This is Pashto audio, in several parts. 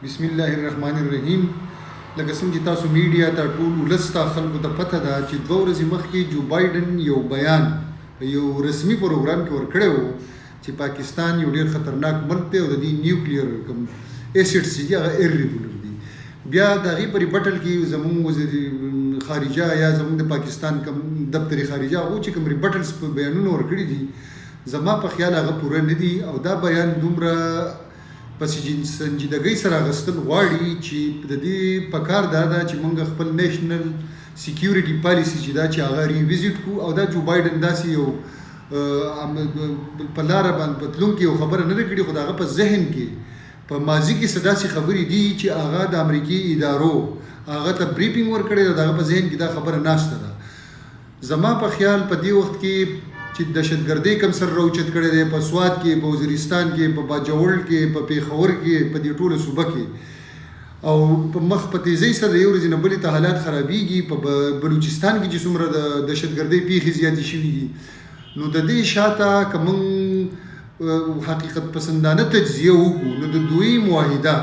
بسم الله الرحمن الرحیم. لکه څنګه چې تاسو میډیا ته ټول ولستا خلکو ته پته ده چې 2 ورځې مخکې جو بایدن یو بیان یو رسمي پروګرام کې ورکړی و چې پاکستان یو ډېر خطرناک ملک دی او د دې نیوکلیر کوم ایسیډز چې هغه ایرریګولر دي. بیا د هغې پرې بټل کې زموږ وزیر خارجه یا زموږ د پاکستان کوم دفتر خارجه هغو چې کوم ریبټلز په بیانونه ورکړي دي زما په خیال هغه پوره نه دي او دا بیان دومره پس سنجیدګۍ سره اخیستل غواړي چې د دې پکار دا ده چې موږ خپل نیشنل سیکیورټي پالیسي چې دا چې هغه ریویزیټ کړو او دا جو بایدن داسې یو په لاره باندې پتلونکي یو خبره نه ده کړې خو د هغه په ذهن کې په ماضي کې څه داسې خبرې دي چې هغه د امریکي ادارو هغه ته بریفینګ ورکړی او د هغه په ذهن کې دا خبره ناشته ده. زما په خیال په دې وخت کې چې دهشتګردۍ کم سر راوچت کړی دی په سوات کې په وزیرستان کې په باجوړ کې په پیښور کې په دې ټوله صوبه کې او په مخ په تیزۍ سره د یو ورځې نه بلې ته حالات خرابېږي. په بلوچستان کې چې څومره د دهشتګردۍ پیښې زیاتې شوي دي نو د دې شاته که موږ حقیقت پسندانه تجزیه وکړو نو د دوی معاهده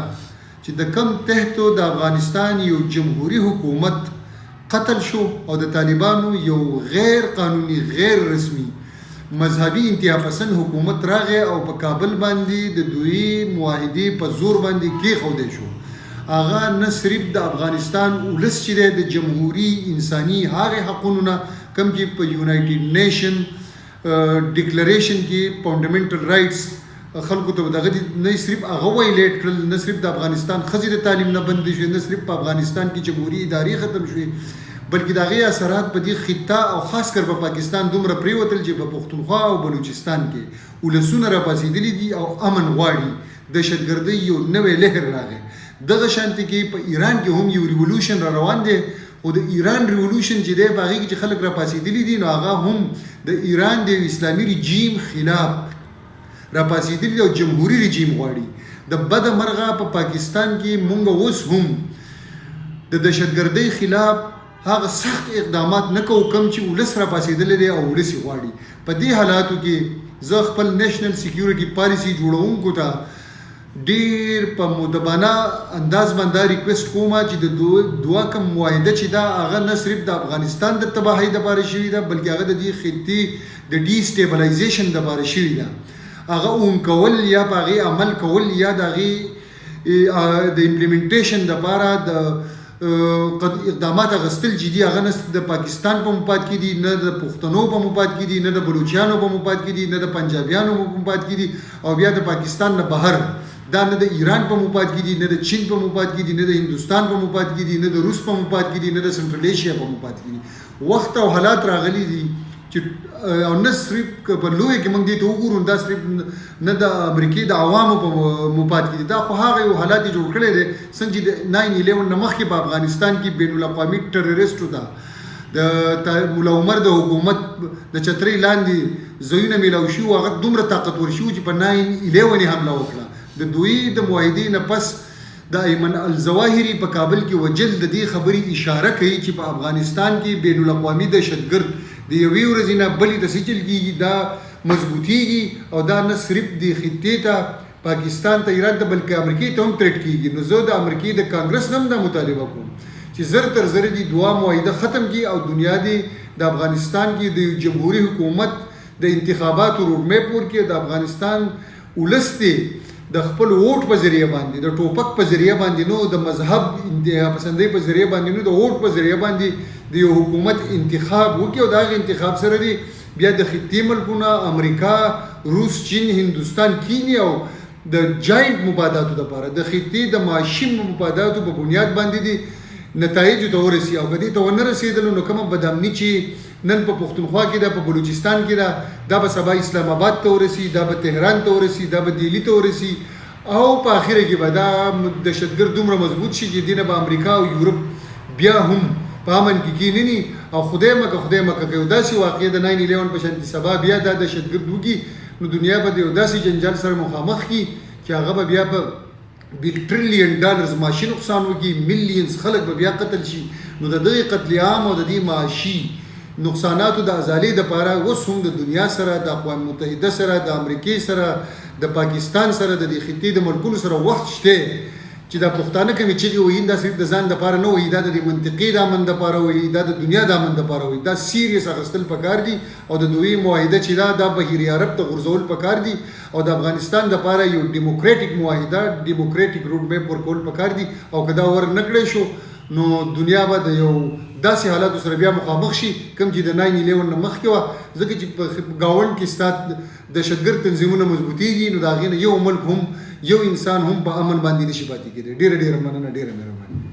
چې د کم تحتو د افغانستان یو جمهوري حکومت قتل شو او د طالبانو یو غیر قانوني غیر رسمي مذهبي انتها پسند حکومت راغی او په کابل باندې د دوی معاهدې په زور باندې کېښودی شو. هغه نه صرف د افغانستان ولس چې دی د جمهوري انساني هغې حقونو نه کوم چې په یونایټډ نیشن ډیکلریشن کې فانډامنټل رایټس خلکو ته دغه نه صرف هغه وایلیټ کړل، نه صرف د افغانستان ښځې د تعلیم نه بندې شوې، نه صرف په افغانستان کې جمهوري ادارې ختم شوې بلکې د هغې اثرات په دې خطه او خاص کر په پاکستان دومره پرېوتل چې په پښتونخوا او بلوچستان کې ولسونه راپاڅېدلي دي او امن غواړي. دهشتګردۍ یو نوی لهر راغی. دغه شانتې کې په ایران کې هم یو ریولوشن را روان دی خو د ایران ریولوشن چې دی په هغې کې چې خلک راپاڅېدلي دي نو هغه هم د ایران د اسلامي رژیم خلاف راپاڅېدلي دي او جمهوري رژیم غواړي. د بده مرغه په پاکستان کې مونږ اوس هم د دهشتګردۍ خلاف هغه سخت اقدامات نه کوو کوم چې ولس راپاڅېدلی دی او ولس یې غواړي. په دې حالاتو کې زه خپل نیشنل سیکیورټي پالیسي جوړونکو ته ډېر په مؤدبانه انداز باندې ریکویسټ کوم چې د دوه کوم معاهده چې دا هغه نه صرف د افغانستان د تباهۍ دپاره شوي ده بلکې هغه د دې خطې د ډي سټیبلایزیشن دپاره شوي ده. هغه اون کول یا په هغې عمل کول یا د هغې د امپلیمنټیشن دپاره د اقدامات اخیستل چې دي هغه نه د پاکستان په مفاد کې دي، نه د پښتنو په مفاد کې دي، نه د بلوچیانو په مفاد کې دي، نه د پنجابیانو په مفاد کې دي او بیا د پاکستان نه بهر دا نه د ایران په مفاد کې دي، نه د چین په مفاد کې دي، نه د هندوستان په مفاد کې دي، نه د روس په مفاد کې دي، نه د سنټرل ایشیا په مفاد کې دي. وخت او حالات راغلي دي چې او نه صرف په لویه کې موږ دې ته وګورو دا صرف نه د امریکې د عوامو په مفاد کې دي. دا خو هغه یو حالات جوړ کړی دی څنګه چې د 9/11 نه مخکې په افغانستان کې بین الاقوامي ټرریسټو ته د ملا عمر د حکومت د چترۍ لاندې ځایونه میلاو شي او هغه دومره طاقتور شي چې په 9/11 حمله وکړه. د دوی د معاهدې نه پس د ایمن الظواهري په کابل کې وجل د دې خبرې اشاره کوي چې په افغانستان کې بین الاقوامي دهشتګرد د یوې ورځې نه بلې ته څه چل کېږي دا مضبوطېږي او دا نه صرف د خطې ته پاکستان ته ایران ته بلکې امریکې ته هم ترټ کېږي. نو زه د امریکې د کانګرس نه هم دا مطالبه کوم چې زر تر زر دي دوه معاهده ختم کړي او دنیا دې د افغانستان کې د جمهوري حکومت د انتخاباتو روډمیپ ورکړي. د افغانستان ولس دې د خپل ووټ په ذریعه باندې د ټوپک په ذریعه باندې نو د مذهب انتها پسندۍ په ذریعه باندې نو د ووټ په ذریعه باندې د یو حکومت انتخاب وکړي او د هغې انتخاب سره دی بیا د خطې ملکونه امریکا، روس، چین، هندوستان کینی او د جاینټ مفاداتو دپاره د خطې د معاشي مفاداتو په بنیاد باندې دي نتایجو ته ورسي او که دې ته ونه رسېدلو نو کومه بدامني چې نن په پښتونخوا کې ده، په بلوچستان کې ده، دا به سبا اسلام آباد ته ورسي، دا به تهران ته ورسي، دا به دهلي ته ورسي او په اخره کې به دا دهشتګرد دومره مضبوط شي چې دې نه به امریکا او یورپ بیا هم په امن کې کینني او خدای مکه که یو داسې واقع د 9/11 په شانتې سبا بیا دا دهشتګرد وکړي نو دنیا به د یو داسې جنجال سره مخامخ کړي چې هغه به بیا په $1 ټریلیون معاشي نقصان وکړي، میلیونز خلک به بیا قتل شي. نو د دغې قتل عام او د دې معاشي نقصاناتو د ازالۍ دپاره اوس هم د دنیا سره د اقوام متحده سره د امریکې سره د پاکستان سره د دې خطې د ملکونو سره وخت شته چې دا پښتانه کوي چې وایي دا صرف د ځان د پاره نه وایي دا د منطقي د امن د پاره وایي دا د دنیا د امن د پاره وایي دا سیریس اخستل پکار دي او د دوی معاهده چې دا د بهیر عرب ته غرزول پکار دي او د افغانستان د پاره یو ډیموکراټیک معاهده ډیموکراټیک روډ میپ ورکول پکار دي او کدا ور نکړې شو نو دنیا به د یو داسې حالاتو سره بیا مخامخ شي کوم چې د 9/11 نه مخکې وه ځکه چې په ګاونډ کې ستا دهشتګرد تنظیمونه مضبوطېږي نو د هغې نه یو ملک هم یو انسان هم په امن باندې نشي پاتې کېدی. ډېره مننه ډېره مهرباني.